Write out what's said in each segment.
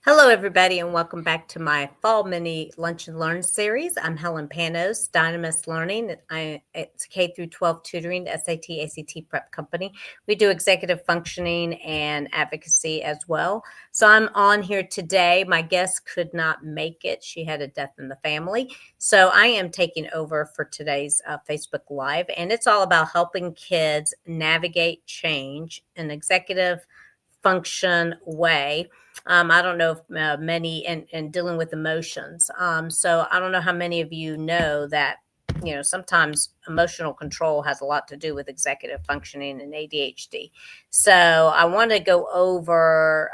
Hello, everybody, and welcome back to my fall mini lunch and learn series. I'm Helen Panos, Dynamis Learning. It's K through 12 tutoring, SAT, ACT prep company. We do executive functioning and advocacy as well. So I'm on here today. My guest could not make it. She had a death in the family. So I am taking over for today's Facebook Live, and it's all about helping kids navigate change in executive function way. I don't know if many and dealing with emotions. So I don't know how many of you know that, sometimes emotional control has a lot to do with executive functioning and ADHD. So I want to go over,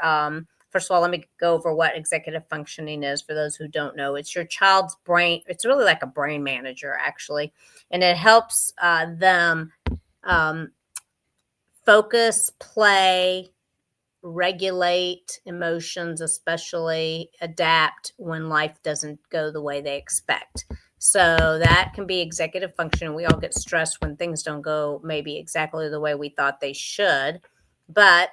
first of all, let me go over what executive functioning is for those who don't know. It's your child's brain. It's really like a brain manager, actually, and it helps them um, focus, play, regulate emotions, especially adapt when life doesn't go the way they expect. So that can be executive function. We all get stressed when things don't go maybe exactly the way we thought they should. But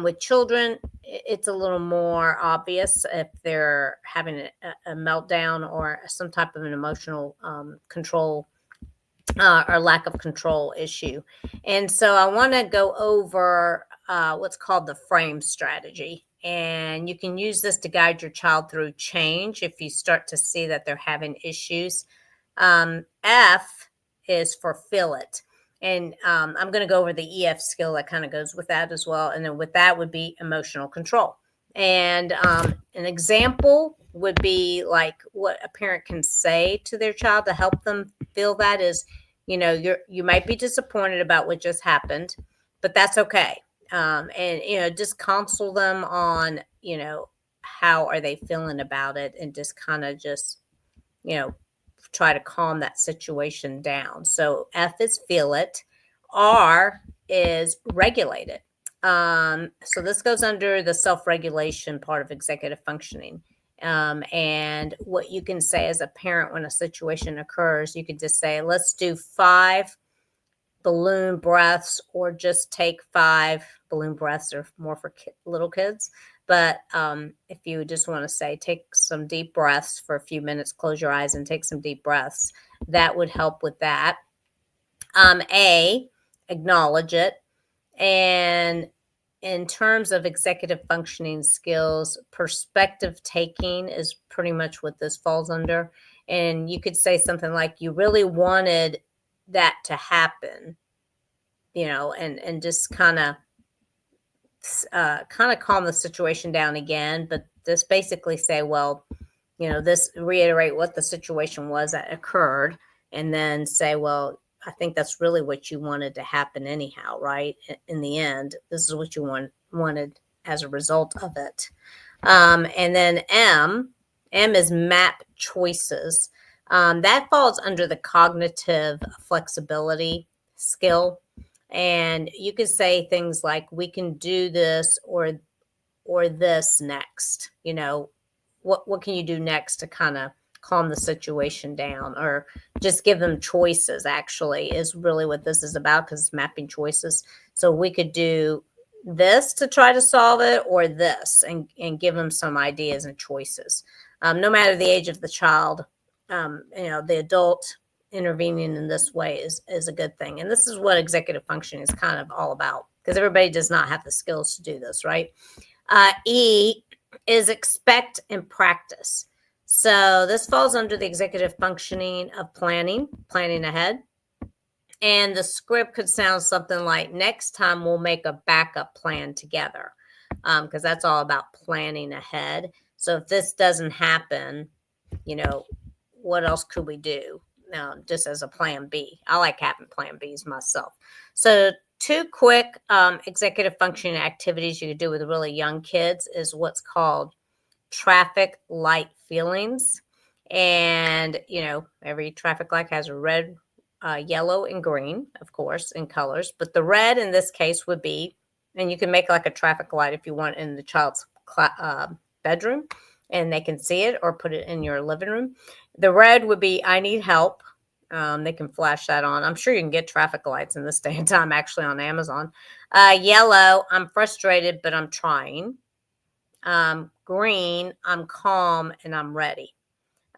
with children, it's a little more obvious if they're having a meltdown or some type of an emotional control or lack of control issue. And so I want to go over what's called the frame strategy. And you can use this to guide your child through change if you start to see that they're having issues. F is for feel it. And I'm going to go over the EF skill that kind of goes with that as well. And then with that would be emotional control. And an example would be like what a parent can say to their child to help them feel that is, you might be disappointed about what just happened, but that's okay. And just counsel them on how are they feeling about it, and just kind of just you know try to calm that situation down. So F is feel it. R is regulate it. So this goes under the self-regulation part of executive functioning. And what you can say as a parent when a situation occurs, you could just say, let's do 5 balloon breaths, or just take 5 balloon breaths, are more for little kids. But if you just want to say, take some deep breaths for a few minutes, close your eyes and take some deep breaths, that would help with that. A, acknowledge it. And in terms of executive functioning skills, perspective taking is pretty much what this falls under. And you could say something like, you really wanted that to happen, and just kind of calm the situation down again. But just basically say, well, this, reiterate what the situation was that occurred, and then say, well, I think that's really what you wanted to happen anyhow, right? In the end, this is what you wanted as a result of it. And then M is map choices. That falls under the cognitive flexibility skill. And you could say things like, we can do this or this next. What can you do next to kind of calm the situation down, or just give them choices, actually, is really what this is about, because it's mapping choices. So we could do this to try to solve it, or this, and give them some ideas and choices. No matter the age of the child, the adult intervening in this way is a good thing. And this is what executive function is kind of all about, because everybody does not have the skills to do this, right? E is expect and practice. So this falls under the executive functioning of planning ahead. And the script could sound something like, next time we'll make a backup plan together, because that's all about planning ahead. So if this doesn't happen, what else could we do? Just as a plan B. I like having plan Bs myself. So 2 quick executive functioning activities you could do with really young kids is what's called traffic light feelings. And, every traffic light has a red, yellow, and green, of course, in colors. But the red in this case would be, and you can make like a traffic light if you want in the child's bedroom, and they can see it, or put it in your living room. The red would be, I need help. They can flash that on. I'm sure you can get traffic lights in this day and time, actually, on Amazon. Yellow, I'm frustrated, but I'm trying. Green, I'm calm and I'm ready.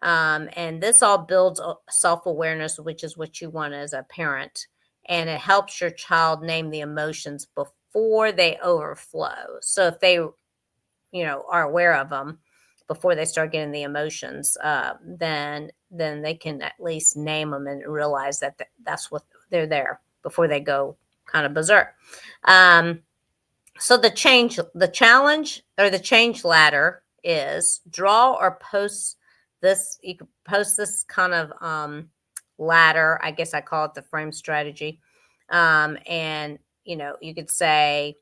And this all builds self-awareness, which is what you want as a parent. And it helps your child name the emotions before they overflow. So if they, are aware of them before they start getting the emotions, then they can at least name them and realize that that's what they're there before they go kind of berserk. So the challenge or the change ladder is draw or post this. You could post this kind of ladder. I guess I call it the frame strategy. And you could say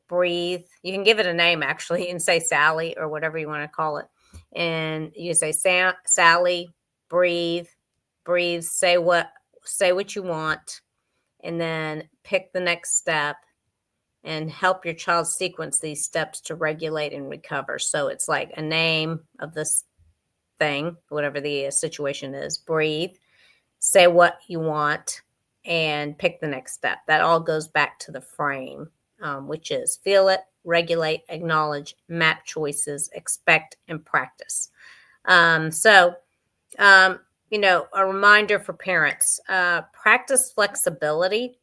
breathe. You can give it a name actually and say Sally or whatever you want to call it. And you say Sally, breathe, breathe, say what you want, and then pick the next step and help your child sequence these steps to regulate and recover. So it's like a name of this thing, whatever the situation is, breathe, say what you want, and pick the next step. That all goes back to the frame, which is feel it, regulate, acknowledge, map choices, expect, and practice. So, a reminder for parents, practice flexibility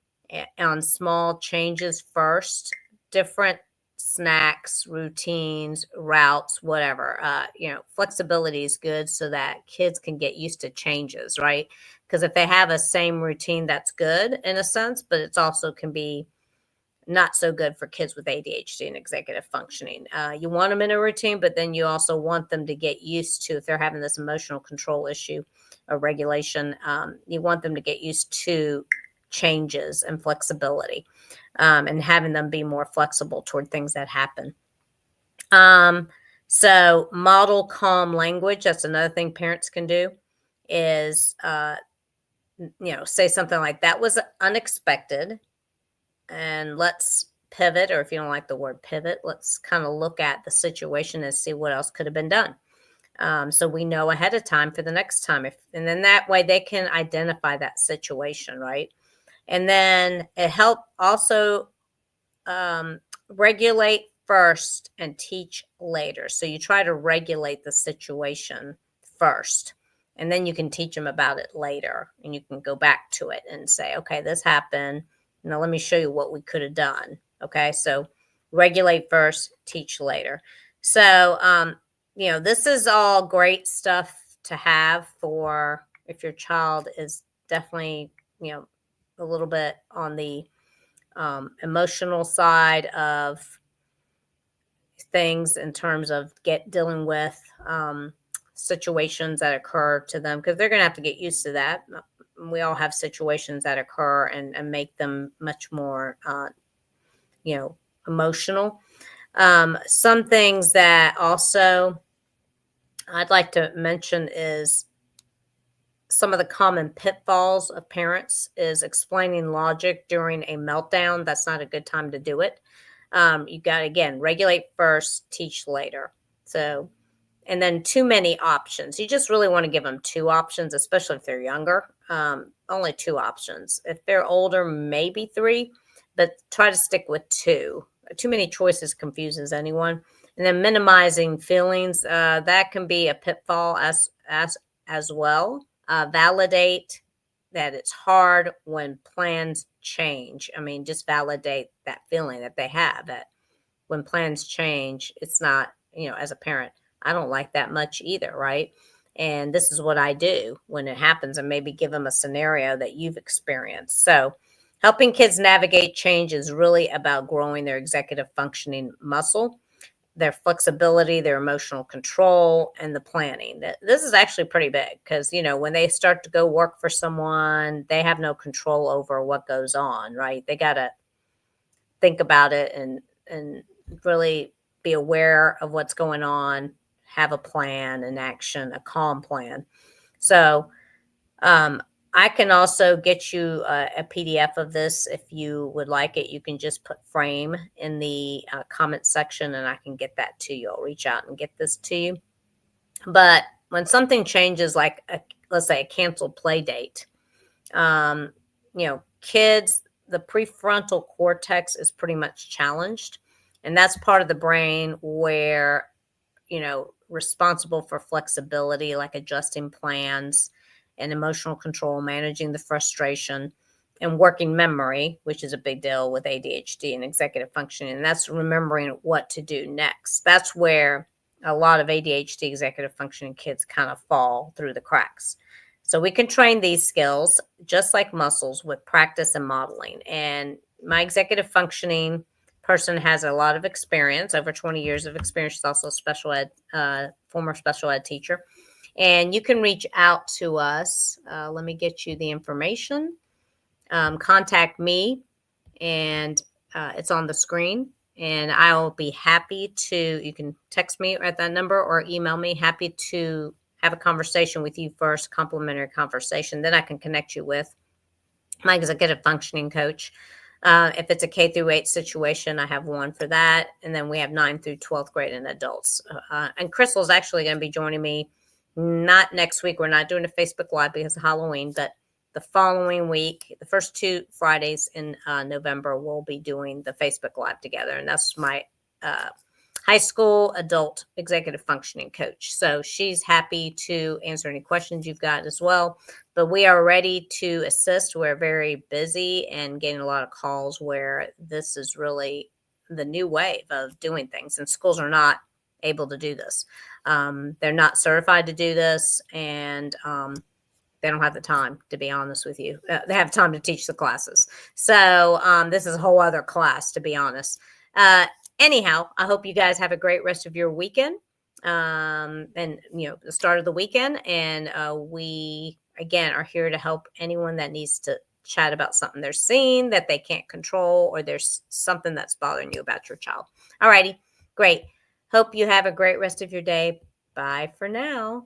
on small changes first, different snacks, routines, routes, whatever. Flexibility is good so that kids can get used to changes, right? Because if they have a same routine, that's good in a sense, but it's also can be not so good for kids with ADHD and executive functioning. You want them in a routine, but then you also want them to get used to, if they're having this emotional control issue or regulation, you want them to get used to changes and flexibility, and having them be more flexible toward things that happen. So model calm language. That's another thing parents can do is, say something like, that was unexpected, and let's pivot, or if you don't like the word pivot, let's kind of look at the situation and see what else could have been done. So we know ahead of time for the next time. And then that way they can identify that situation, right? And then it help also regulate first and teach later. So you try to regulate the situation first, and then you can teach them about it later, and you can go back to it and say, okay, this happened. Now let me show you what we could have done. Okay, so regulate first, teach later. So, this is all great stuff to have for if your child is definitely, a little bit on the emotional side of things in terms of dealing with situations that occur to them, because they're going to have to get used to that. We all have situations that occur and make them much more, emotional. Some things that also I'd like to mention is some of the common pitfalls of parents is explaining logic during a meltdown. That's not a good time to do it. You got to, again, regulate first, teach later. So, and then too many options. You just really want to give them two options, especially if they're younger. Only two options. If they're older, maybe three, but try to stick with two. Too many choices confuses anyone. And then minimizing feelings, that can be a pitfall as well. Validate that it's hard when plans change. I mean, just validate that feeling that they have, that when plans change, it's not, as a parent, I don't like that much either, right? And this is what I do when it happens, and maybe give them a scenario that you've experienced. So helping kids navigate change is really about growing their executive functioning muscle, their flexibility, their emotional control, and the planning. This is actually pretty big because, when they start to go work for someone, they have no control over what goes on, right? They got to think about it and really be aware of what's going on, have a plan, an action, a calm plan. So, I can also get you a PDF of this if you would like it. You can just put frame in the comment section and I can get that to you. I'll reach out and get this to you. But when something changes, like let's say a canceled play date, kids, the prefrontal cortex is pretty much challenged. And that's part of the brain where responsible for flexibility, like adjusting plans and emotional control, managing the frustration, and working memory, which is a big deal with ADHD and executive functioning. And that's remembering what to do next. That's where a lot of ADHD executive functioning kids kind of fall through the cracks. So we can train these skills just like muscles with practice and modeling. And my executive functioning person has a lot of experience, over 20 years of experience. She's also a special ed, former special ed teacher. And you can reach out to us. Let me get you the information. Contact me, and it's on the screen. And I'll be happy to, you can text me at that number or email me, happy to have a conversation with you first, complimentary conversation. Then I can connect you with my executive functioning coach. If it's a K through 8 situation, I have one for that. And then we have 9 through 12th grade and adults. And Crystal's actually going to be joining me, not next week. We're not doing a Facebook Live because of Halloween, but the following week, the first 2 Fridays in November, we'll be doing the Facebook Live together. And that's my high school adult executive functioning coach. So she's happy to answer any questions you've got as well. But we are ready to assist. We're very busy and getting a lot of calls where this is really the new wave of doing things, and schools are not able to do this. They're not certified to do this, and they don't have the time, to be honest with you. They have time to teach the classes. So this is a whole other class, to be honest. Anyhow, I hope you guys have a great rest of your weekend, and the start of the weekend. And we again are here to help anyone that needs to chat about something they're seeing that they can't control, or there's something that's bothering you about your child. All righty, great. Hope you have a great rest of your day. Bye for now.